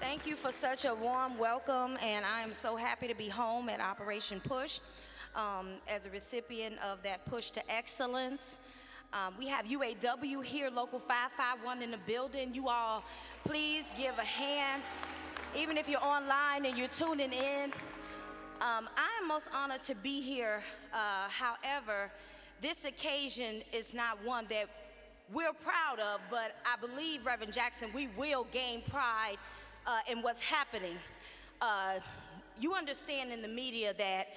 Thank you for such a warm welcome, and I am so happy to be home at Operation Push as a recipient of that Push to Excellence. We have UAW here, Local 551 in the building. You all, please give a hand, even if you're online and you're tuning in. I am most honored to be here. However, this occasion is not one that we're proud of, but I believe, Reverend Jackson, we will gain pride in what's happening. You understand in the media that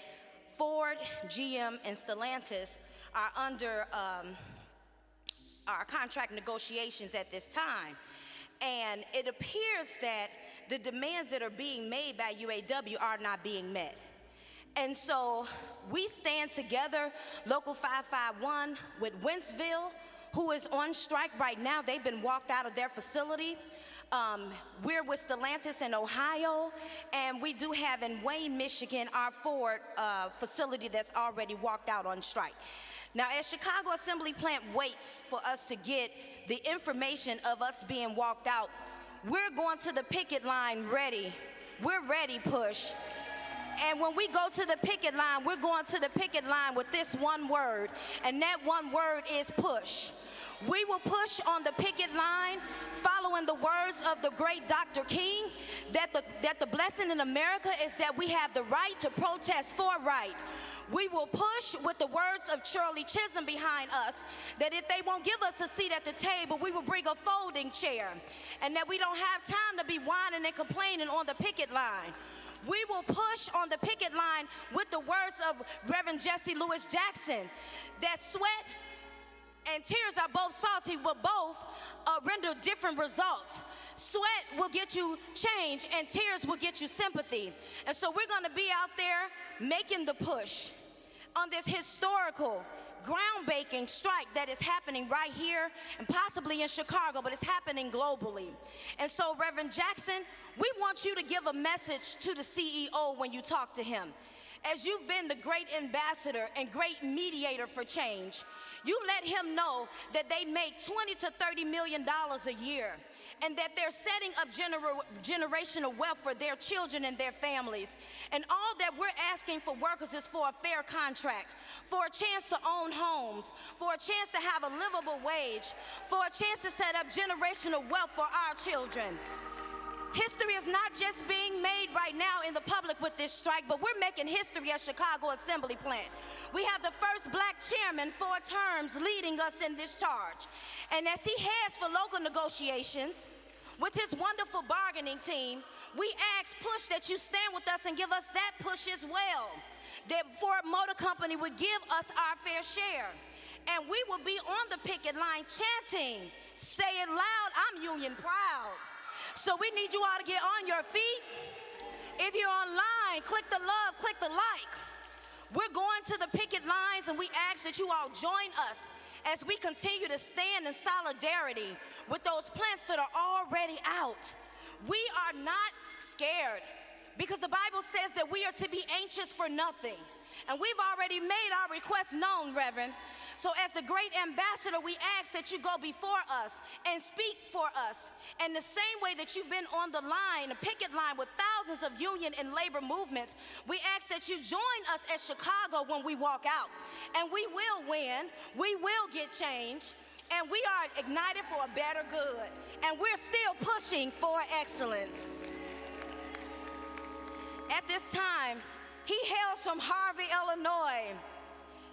Ford, GM, and Stellantis are under our contract negotiations at this time. And it appears that the demands that are being made by UAW are not being met. And so we stand together, Local 551, with Wentzville, who is on strike right now. They've been walked out of their facility. We're with Stellantis in Ohio, and we do have in Wayne, Michigan, our Ford facility that's already walked out on strike. Now, as Chicago Assembly Plant waits for us to get the information of us being walked out, we're going to the picket line ready. We're ready, Push. And when we go to the picket line, we're going to the picket line with this one word, and that one word is push. We will push on the picket line, following the words of the great Dr. King, that the blessing in America is that we have the right to protest for right. We will push with the words of Shirley Chisholm behind us, that if they won't give us a seat at the table, we will bring a folding chair, and that we don't have time to be whining and complaining on the picket line. We will push on the picket line with the words of Reverend Jesse Lewis Jackson, that sweat and tears are both salty, but both render different results. Sweat will get you change, and tears will get you sympathy. And so we're going to be out there making the push on this historical, groundbreaking strike that is happening right here and possibly in Chicago, but it's happening globally. And so, Reverend Jackson, we want you to give a message to the CEO when you talk to him. As you've been the great ambassador and great mediator for change, you let him know that they make $20 to $30 million a year, and that they're setting up generational wealth for their children and their families. And all that we're asking for workers is for a fair contract, for a chance to own homes, for a chance to have a livable wage, for a chance to set up generational wealth for our children. History is not just being made right now in the public with this strike, but we're making history at Chicago Assembly Plant. We have the first black chairman 4 terms leading us in this charge. And as he heads for local negotiations with his wonderful bargaining team, we ask Push that you stand with us and give us that push as well. That Ford Motor Company would give us our fair share. And we will be on the picket line chanting, say it loud, I'm union proud. So we need you all to get on your feet. If you're online, click the love, click the like. We're going to the picket lines, and we ask that you all join us as we continue to stand in solidarity with those plants that are already out. We are not scared, because the Bible says that we are to be anxious for nothing. And we've already made our request known, Reverend. So as the great ambassador, we ask that you go before us and speak for us. And the same way that you've been on the line, the picket line with thousands of union and labor movements, we ask that you join us at Chicago when we walk out. And we will win, we will get change, and we are ignited for a better good. And we're still pushing for excellence. At this time, he hails from Harvey, Illinois.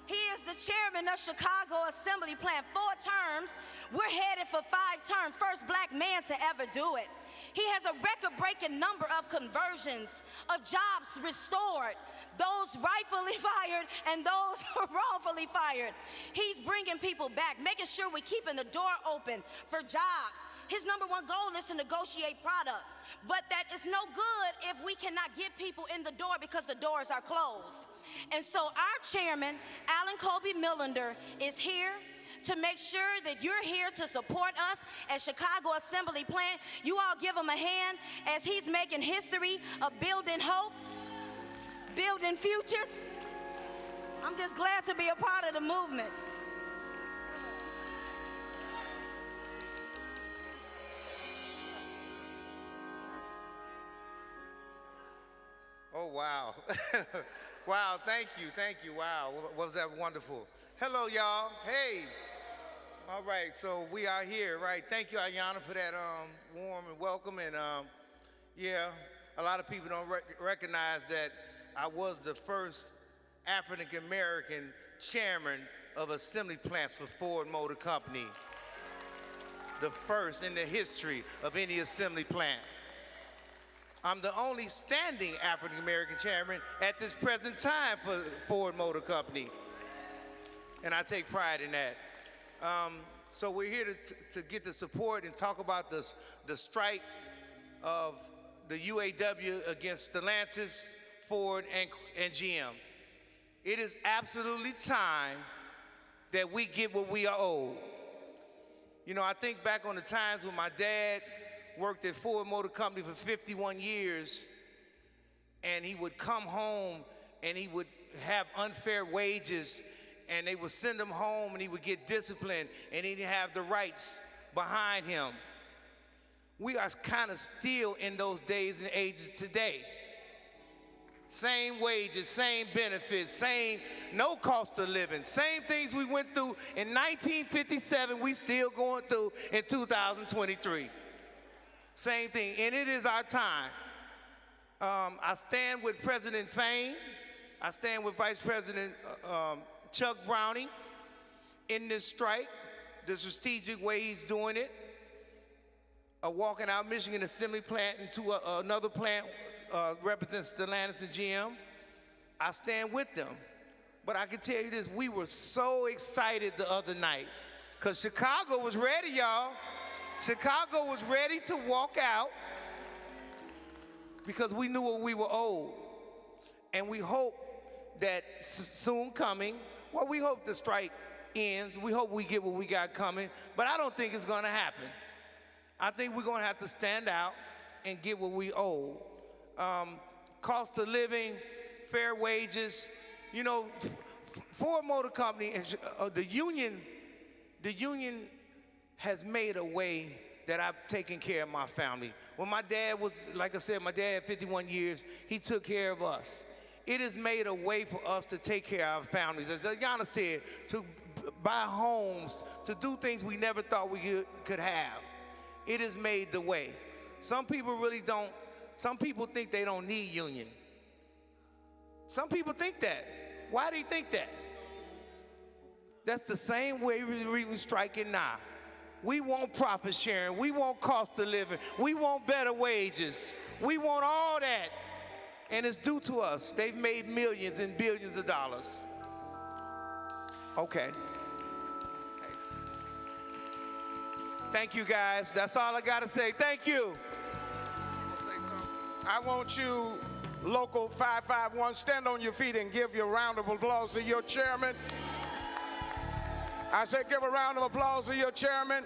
He is the chairman of Chicago Assembly Plant, 4 terms. We're headed for 5 terms, first black man to ever do it. He has a record-breaking number of conversions, of jobs restored, those rightfully fired and those wrongfully fired. He's bringing people back, making sure we're keeping the door open for jobs. His number 1 goal is to negotiate product, but that is no good if we cannot get people in the door because the doors are closed. And so our chairman, Alan Colby Millender, is here to make sure that you're here to support us at Chicago Assembly Plant. You all give him a hand as he's making history of building hope, building futures. I'm just glad to be a part of the movement. Oh, wow. Wow, thank you, wow. Was that wonderful? Hello, y'all. Hey. All right, so we are here, right? Thank you, Ayanna, for that warm and welcome. And yeah, a lot of people don't recognize that I was the first African-American chairman of assembly plants for Ford Motor Company. The first in the history of any assembly plant. I'm the only standing African-American chairman at this present time for Ford Motor Company. And I take pride in that. So we're here to get the support and talk about the strike of the UAW against Stellantis, Ford, and GM. It is absolutely time that we get what we are owed. You know, I think back on the times when my dad worked at Ford Motor Company for 51 years, and he would come home and he would have unfair wages, and they would send him home and he would get disciplined, and he didn't have the rights behind him. We are kind of still in those days and ages today. Same wages, same benefits, same no cost of living, same things we went through in 1957, we still going through in 2023. Same thing, and it is our time. I stand with President Fain. I stand with Vice President Chuck Browning in this strike, the strategic way he's doing it. Walking out Michigan Assembly Plant into another plant represents Stellantis and GM. I stand with them. But I can tell you this, we were so excited the other night because Chicago was ready, y'all. Chicago was ready to walk out because we knew what we were owed. And we hope that soon coming, well, we hope the strike ends. We hope we get what we got coming, but I don't think it's gonna happen. I think we're gonna have to stand out and get what we owe. Cost of living, fair wages. You know, Ford Motor Company, the union has made a way that I've taken care of my family. When my dad was, like I said, my dad had 51 years, he took care of us. It has made a way for us to take care of our families. As Ayanna said, to buy homes, to do things we never thought we could have. It has made the way. Some people really don't, some people think they don't need union. Some people think that. Why do you think that? That's the same way we're striking now. We want profit sharing. We want cost of living. We want better wages. We want all that. And it's due to us. They've made millions and billions of dollars. Okay. Thank you, guys. That's all I got to say. Thank you. I want you, Local 551, stand on your feet and give your round of applause to your chairman. I said give a round of applause to your chairman.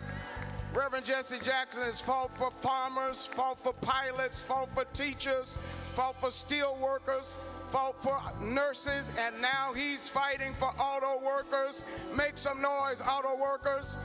Reverend Jesse Jackson has fought for farmers, fought for pilots, fought for teachers, fought for steel workers, fought for nurses, and now he's fighting for auto workers. Make some noise, auto workers.